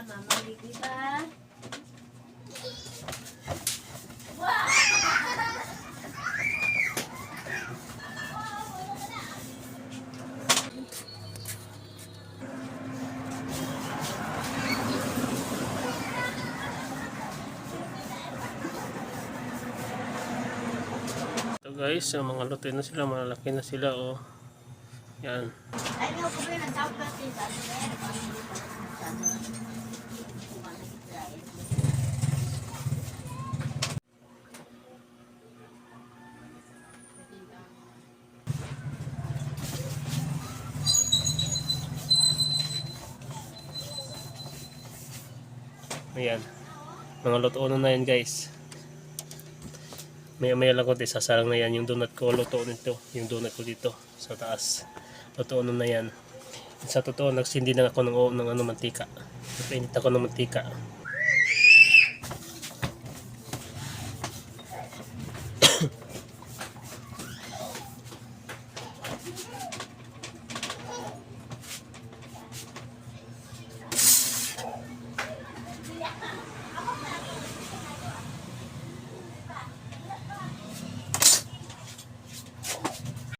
Mama Vicky ba? Ito guys, yung mga luto na sila, malaki na sila oh. Yan. Ayaw ko ba yung tawag natin sa Ayan. Mga luto na yan guys. Maya lang ko sasarang na yan yung donut ko. Luto nito. Yung donut ko dito sa taas. Luto na yan. Sa totoo, nagsindi na ako ng mantika. Napainit ako ng mantika.